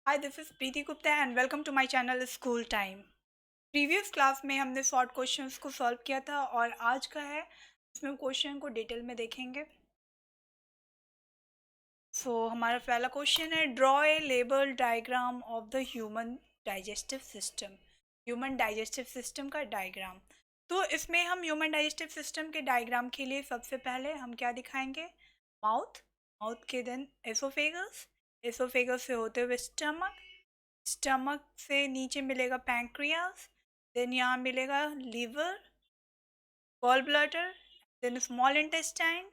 Hi this is Preeti Gupta and welcome to my channel school time. Previous class में हमने short questions को solve किया था और आज का है इसमें क्वेश्चन को डिटेल में देखेंगे। हमारा पहला क्वेश्चन है draw a label diagram of the digestive system human digestive system का डायग्राम। तो इसमें हम ह्यूमन डाइजेस्टिव सिस्टम के डायग्राम के लिए सबसे पहले हम क्या दिखाएंगे? माउथ, माउथ के देन एसोफेगस, एसोफेगस से होते हुए स्टमक, स्टमक से नीचे मिलेगा पैंक्रियास, देन यहाँ मिलेगा liver, gall bladder, then small intestine,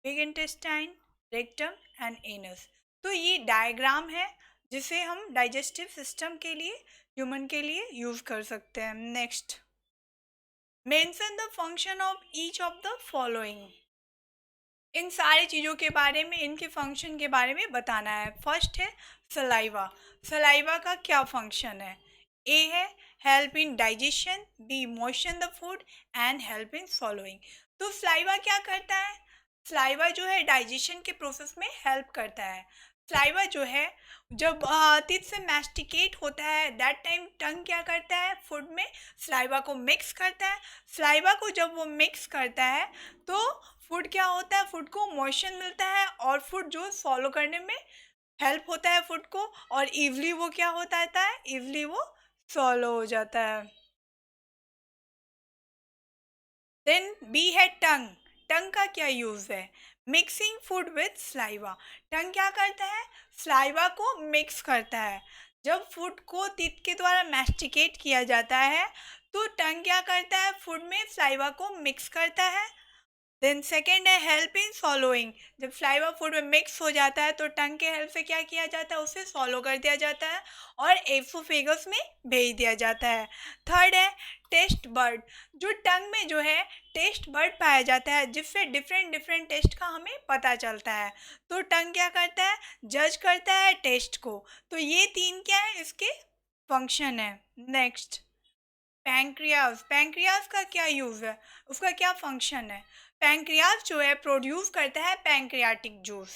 big intestine, rectum and anus. तो ये डायग्राम है जिसे हम डाइजेस्टिव सिस्टम के लिए, ह्यूमन के लिए यूज कर सकते हैं। Next, mention the function of each of the following. इन सारी चीज़ों के बारे में, इनके फंक्शन के बारे में बताना है। फर्स्ट है सलाइवा। सलाइवा का क्या फंक्शन है? ए है help in digestion, B motion the food and help in swallowing। तो सलाइवा क्या करता है? सलाइवा जो है डाइजेशन के प्रोसेस में हेल्प करता है। सलाइवा जो है जब टीथ से मैस्टिकेट होता है दैट टाइम टंग क्या करता है? फूड में सलाइवा को मिक्स करता है। सलाइवा को जब वो मिक्स करता है तो फूड क्या होता है? फूड को मोशन मिलता है और फूड जो फॉलो करने में हेल्प होता है फूड को, और इवली वो क्या होता है? इवली वो सॉलो हो जाता है। देन बी है टंग। टंग का क्या यूज है? Mixing food with saliva. Tongue क्या करता है? स्लाइवा को मिक्स करता है। जब फूड को टीथ के द्वारा मैस्टिकेट किया जाता है तो टंग क्या करता है? फूड में स्लाइवा को मिक्स करता है। देन सेकेंड है हेल्प इन सॉलोइंग। जब स्लाइवा फूड में मिक्स हो जाता है तो टंग के हेल्प से क्या किया जाता है? उसे सॉलो कर दिया जाता है और एसोफेगस में भेज दिया जाता है। थर्ड है टेस्ट बर्ड। जो टंग में जो है टेस्ट बर्ड पाया जाता है जिससे डिफरेंट डिफरेंट टेस्ट का हमें पता चलता है। तो टंग क्या करता है? जज करता है टेस्ट को। तो ये तीन क्या है? इसके फंक्शन है। Next, pancreas. पैंक्रियाज का क्या यूज़ है? उसका क्या फंक्शन है? पैंक्रियाज जो है प्रोड्यूस करता है पैंक्रियाटिक जूस।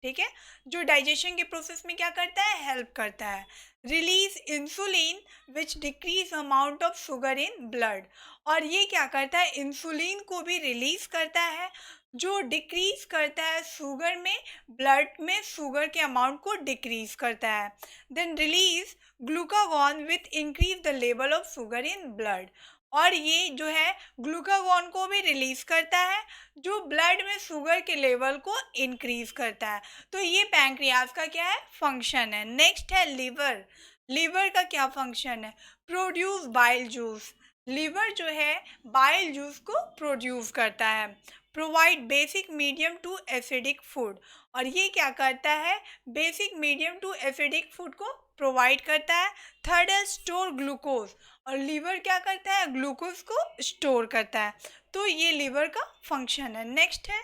ठीक है, जो डाइजेशन के प्रोसेस में क्या करता है? हेल्प करता है। Release insulin which decrease amount of sugar in blood. और ये क्या करता है? इंसुलिन को भी रिलीज करता है जो डिक्रीज करता है शुगर में, ब्लड में शुगर के अमाउंट को डिक्रीज करता है। Then release glucagon with increase the level of sugar in blood. और ये जो है ग्लूकागॉन को भी रिलीज करता है जो ब्लड में शुगर के लेवल को इंक्रीज करता है। तो ये पैंक्रियाज का क्या है? फंक्शन है। नेक्स्ट है लीवर। लीवर का क्या फंक्शन है? Produce bile juice. लीवर जो है बाइल जूस को प्रोड्यूस करता है। Provide basic medium to acidic food. और ये क्या करता है? Basic medium to acidic food को प्रोवाइड करता है। थर्ड है स्टोर ग्लूकोज। और लीवर क्या करता है? ग्लूकोज को स्टोर करता है। तो ये लीवर का फंक्शन है। नेक्स्ट है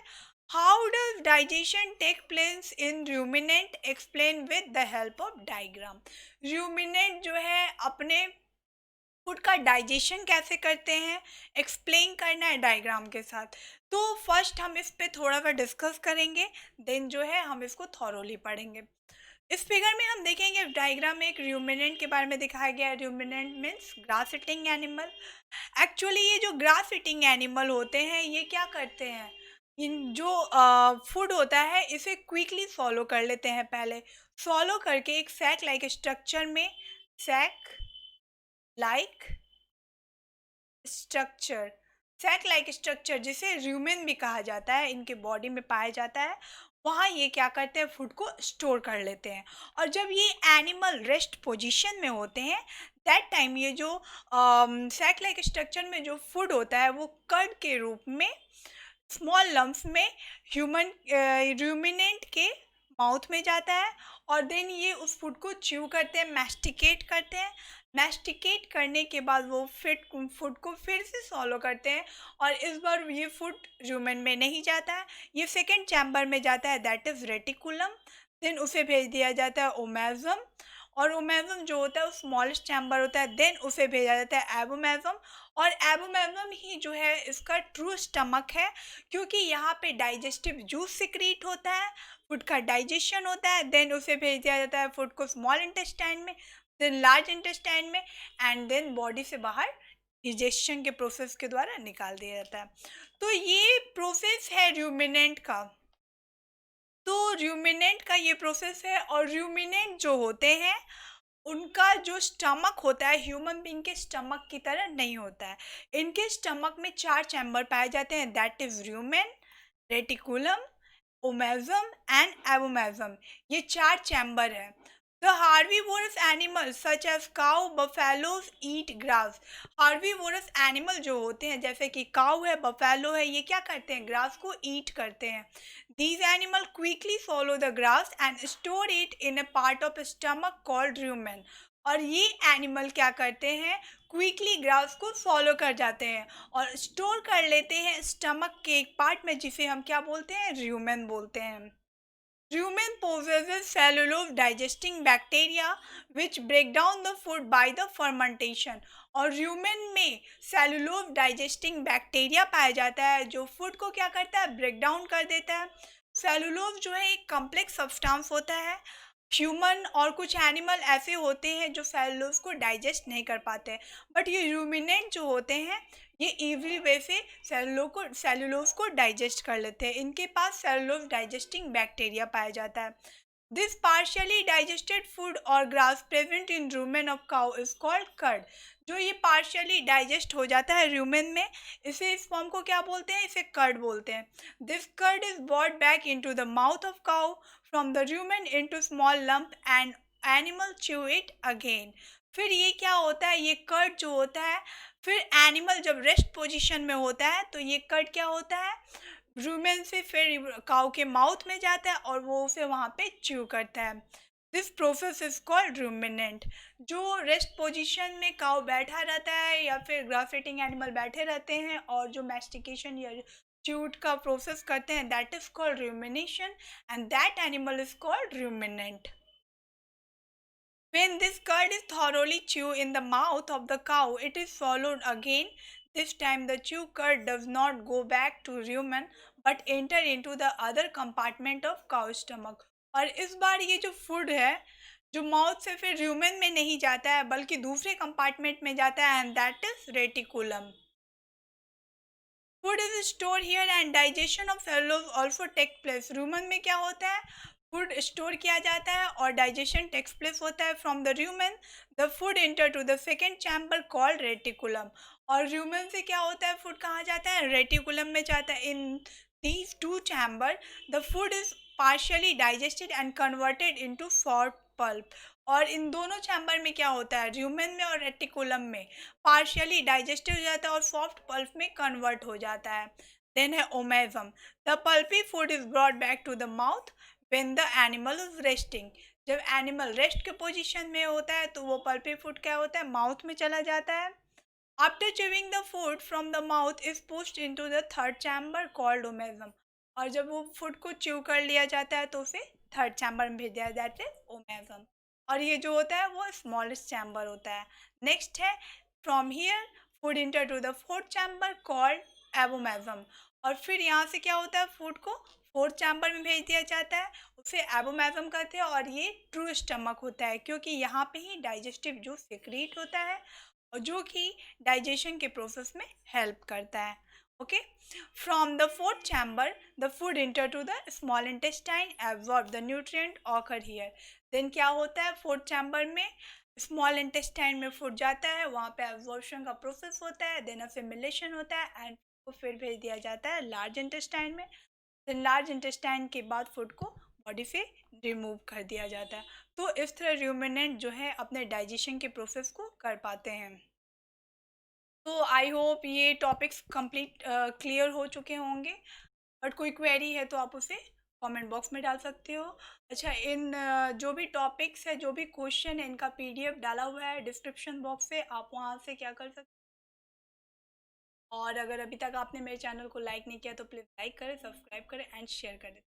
how does digestion take place in ruminant, explain with the help of diagram. Ruminant जो है अपने फूड का डाइजेशन कैसे करते हैं, एक्सप्लेन करना है डायग्राम के साथ। तो फर्स्ट हम इस पे थोड़ा सा डिस्कस करेंगे, देन जो है हम इसको थॉरोली पढ़ेंगे। इस फिगर में हम देखेंगे डायग्राम में एक रूमिनेंट के बारे में दिखाया गया है। Ruminant means grass eating animal. Actually ये जो ग्रास ईटिंग एनिमल होते हैं ये क्या करते हैं? इन जो फूड होता है इसे क्विकली फॉलो कर लेते हैं। पहले फॉलो करके एक सैक लाइक स्ट्रक्चर में, sac like structure, sac like structure जिसे रूमेन भी कहा जाता है, इनके बॉडी में पाया जाता है, वहाँ ये क्या करते हैं? फूड को स्टोर कर लेते हैं। और जब ये एनिमल रेस्ट पोजीशन में होते हैं दैट टाइम ये जो सैक लाइक स्ट्रक्चर में जो फूड होता है वो कर्ड के रूप में स्मॉल लम्प्स में ह्यूमन रूमिनेंट के माउथ में जाता है और देन ये उस फूड को च्यू करते हैं, मैस्टिकेट करते हैं। मैस्टिकेट करने के बाद वो फिट फूड को फिर से सॉलो करते हैं और इस बार ये फूड रूमेन में नहीं जाता है, ये सेकेंड चैम्बर में जाता है दैट इज़ रेटिकुलम। देन उसे भेज दिया जाता है ओमेजम और ओमेजम जो होता है वो स्मॉलेस्ट चैम्बर होता है, देन उसे भेजा जाता है एबोमेजम। और एबोमेजम ही जो है इसका ट्रू स्टमक है, क्योंकि यहाँ पे डाइजेस्टिव जूस सिक्रीट होता है, फूड का डाइजेशन होता है, देन उसे भेज दिया जाता है फूड को स्मॉल इंटेस्टाइन में, देन लार्ज इंटेस्टाइन में, एंड देन बॉडी से बाहर डिजेशन के प्रोसेस के द्वारा निकाल दिया जाता है। तो ये प्रोसेस है रूमिनेंट का। तो रूमिनेंट का ये प्रोसेस है, और रूमिनेंट जो होते हैं उनका जो स्टमक होता है ह्यूमन बीइंग के स्टमक की तरह नहीं होता है। इनके स्टमक में 4 चैम्बर पाए जाते हैं, that is rumen, reticulum, omasum and abomasum. ये 4 चैम्बर है। The herbivorous animal such as cow buffaloes eat grass. Herbivorous animal जो होते हैं जैसे कि काउ है, बफेलो है, ये क्या करते हैं, ग्रास को ईट करते हैं। These animals quickly swallow the grass and store it in a part of stomach called rumen। और ये एनिमल क्या करते हैं, क्विकली ग्रास को फॉलो कर जाते हैं और स्टोर कर लेते हैं स्टमक के एक पार्ट में, जिसे हम क्या बोलते हैं, रूमेन बोलते हैं। Rumen possesses cellulose digesting bacteria which break down the food by the fermentation। और rumen में cellulose digesting bacteria पाया जाता है जो फूड को क्या करता है, ब्रेक डाउन कर देता है। सेलुलोज जो है एक कॉम्प्लेक्स सब्सटेंस होता है। ह्यूमन और कुछ एनिमल ऐसे होते हैं जो सेलुलोज को डाइजेस्ट नहीं कर पाते, बट ये रूमिनेंट जो होते हैं ये इजीली वे से सेलुलोज को डाइजेस्ट कर लेते हैं। इनके पास सेलुलोज डाइजेस्टिंग बैक्टीरिया पाया जाता है। दिस पार्शियली डाइजेस्टेड फूड और grass present in rumen of cow is called curd. जो ये पार्शियली डाइजेस्ट हो जाता है रूमेन में, इसे इस फॉर्म को क्या बोलते हैं, इसे कर्ड बोलते हैं। This curd is bought back into the mouth of cow from the rumen into small lump and animal chew it again. फिर ये क्या होता है, ये कर्ड जो होता है, फिर एनिमल जब रेस्ट पोजीशन में होता है तो ये कर्ड क्या होता है, रूमेन से फिर काऊ के माउथ में जाता है और वो उसे वहाँ पे च्यू करता है। This process is called ruminant. जो रेस्ट पोजीशन में काऊ बैठा रहता है या फिर ग्रास ईटिंग एनिमल बैठे रहते हैं और जो मैस्टिकेशन या च्यूट का प्रोसेस करते हैं, that is called rumination and that animal is called ruminant. When this curd is thoroughly chewed in the mouth of the cow, it is swallowed again. This time the chew curd does not go back to rumen but enter into the other compartment of cow stomach। और इस बार ये जो food है जो mouth से फिर rumen में नहीं जाता है बल्कि दूसरे कंपार्टमेंट में जाता है, and that is reticulum. Food is store here and digestion of cellulose also take place. Rumen में क्या होता है, फूड स्टोर किया जाता है और डाइजेशन टेक्स प्लेस होता है। From the rumen the food enter to the second chamber called reticulum. और रूमन से क्या होता है, फूड कहाँ जाता है, रेटिकुलम में जाता है। In these two chamber the food is partially digested and converted into soft pulp. और इन दोनों चैम्बर में क्या होता है, रूमेन में और रेटिकुलम में पार्शियली डाइजेस्टेड हो जाता है और सॉफ्ट पल्प में कन्वर्ट हो जाता है। देन है omasum. The pulpy food is brought back to the mouth when the animal is resting. जब एनिमल रेस्ट के पोजीशन में होता है तो वो पल्पी फूड क्या होता है, माउथ में चला जाता है। After chewing the food from the mouth is pushed into the third chamber called omasum. और जब वो फूड को च्यू कर लिया जाता है तो उसे थर्ड चैम्बर में भेज दिया जाता है, ओमेजम। और ये जो होता है वो स्मॉलेस्ट चैम्बर होता है। नेक्स्ट है from here food enter to the fourth chamber called abomasum. और फिर यहाँ से क्या होता है, फूड को फोर्थ चैम्बर में भेज दिया जाता है, उसे एबोमेजम कहते हैं। और ये ट्रू स्टमक होता है क्योंकि यहाँ पे ही डाइजेस्टिव जूस सिक्रीट होता है और जो कि डाइजेशन के प्रोसेस में हेल्प करता है। Okay, from the fourth chamber the food enter to the small intestine absorb the nutrient occur here. Then क्या होता है, फोर्थ चैम्बर में स्मॉल इंटेस्टाइन में फूड जाता है, वहाँ पे एब्जॉर्प्शन का प्रोसेस होता है, देन असिमिलेशन होता है एंड को फिर भेज दिया जाता है लार्ज इंटेस्टाइन में। देन लार्ज इंटेस्टाइन के बाद फूड को बॉडी से रिमूव कर दिया जाता है। तो इस तरह रूमिनेंट जो है अपने डाइजेशन के प्रोसेस को कर पाते हैं। तो आई होप ये टॉपिक्स कंप्लीट क्लियर हो चुके होंगे, बट कोई क्वेरी है तो आप उसे कमेंट बॉक्स में डाल सकते हो। अच्छा, इन जो भी टॉपिक्स है, जो भी क्वेश्चन है, इनका पीडीएफ डाला हुआ है डिस्क्रिप्शन बॉक्स से, आप वहाँ से क्या कर सकते हो। और अगर अभी तक आपने मेरे चैनल को लाइक नहीं किया तो प्लीज़ लाइक करें, सब्सक्राइब करें एंड शेयर करें।